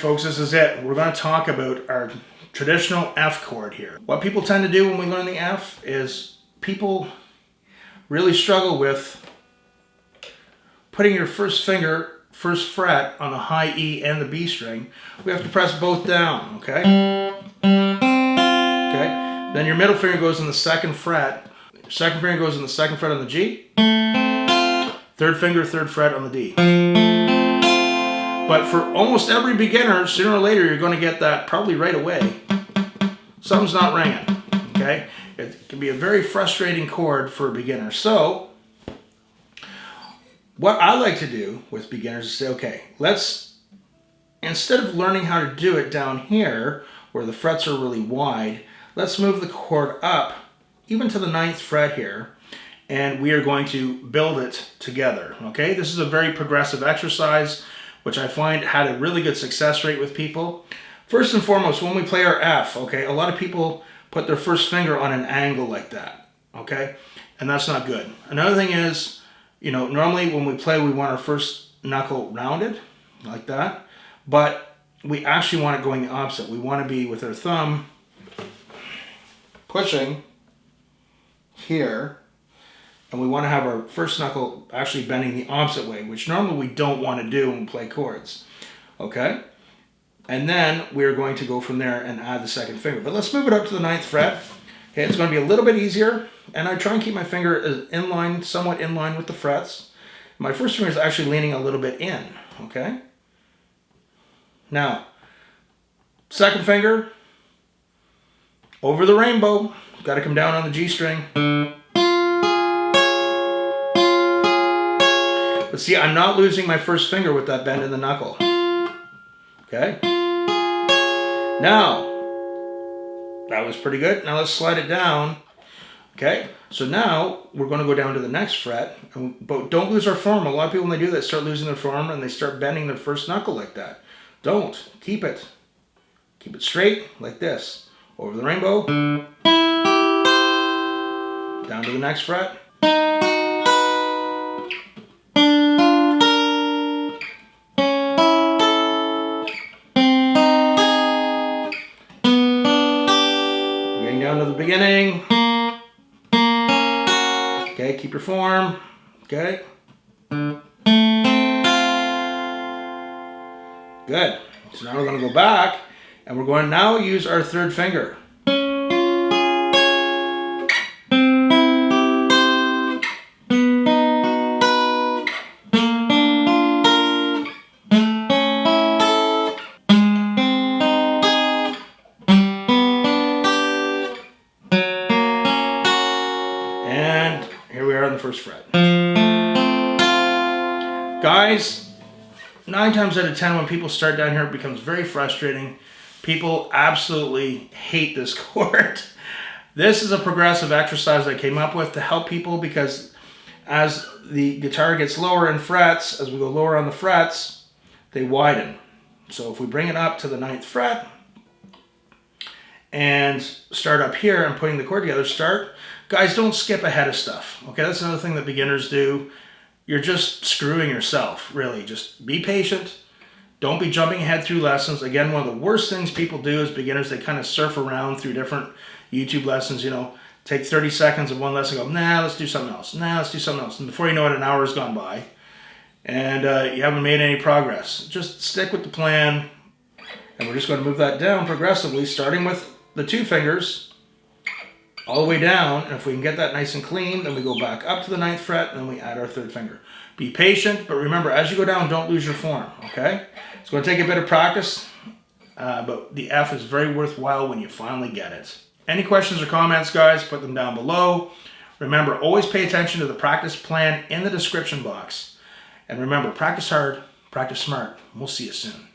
folks, this is it. We're going to talk about our traditional F chord here. What people tend to do when we learn the F is people really struggle with putting your first finger, first fret on the high E and the B string. We have to press both down, okay? Okay. Then your middle finger goes in the second fret. Second finger goes in the second fret on the G. Third finger, third fret on the D. But for almost every beginner, sooner or later, you're going to get that probably right away. Something's not ringing, okay? It can be a very frustrating chord for a beginner. So, what I like to do with beginners is say, okay, let's, instead of learning how to do it down here, where the frets are really wide, let's move the chord up, even to the 9th fret here, and we are going to build it together, okay? This is a very progressive exercise, which I find had a really good success rate with people. First and foremost, when we play our F, okay, a lot of people put their first finger on an angle like that, okay? And that's not good. Another thing is, you know, normally when we play, we want our first knuckle rounded, like that, but we actually want it going the opposite. We want to be with our thumb pushing here, and we want to have our first knuckle actually bending the opposite way, which normally we don't want to do when we play chords, okay? And then we're going to go from there and add the second finger. But let's move it up to the 9th fret. Okay, it's going to be a little bit easier, and I try and keep my finger in line, somewhat in line with the frets. My first finger is actually leaning a little bit in, okay? Now, second finger, over the rainbow, got to come down on the G string. But see, I'm not losing my first finger with that bend in the knuckle. Okay? Now, that was pretty good. Now let's slide it down. Okay? So now, we're going to go down to the next fret. But don't lose our form. A lot of people, when they do that, start losing their form and they start bending their first knuckle like that. Don't. Keep it. Keep it straight, like this. Over the rainbow. Down to the next fret. Down to the beginning. Okay, keep your form. Okay. Good. So now we're going to go back and we're going to now use our third finger. And here we are on the first fret. Guys, 9 times out of 10 when people start down here, it becomes very frustrating. People absolutely hate this chord. This is a progressive exercise I came up with to help people because as the guitar gets lower in frets, as we go lower on the frets, they widen. So if we bring it up to the 9th fret and start up here and putting the chord together, start. Guys, don't skip ahead of stuff. Okay, that's another thing that beginners do. You're just screwing yourself, really. Just be patient. Don't be jumping ahead through lessons. Again, one of the worst things people do as beginners, they kind of surf around through different YouTube lessons, you know, take 30 seconds of one lesson, go, nah, let's do something else. Nah, let's do something else. And before you know it, an hour has gone by. And you haven't made any progress. Just stick with the plan. And we're just going to move that down progressively, starting with the 2 fingers all the way down. And if we can get that nice and clean, then we go back up to the 9th fret, and then we add our 3rd finger. Be patient, but remember, as you go down, don't lose your form, okay? It's going to take a bit of practice, but the F is very worthwhile when you finally get it. Any questions or comments, guys, put them down below. Remember, always pay attention to the practice plan in the description box. And remember, practice hard, practice smart. We'll see you soon.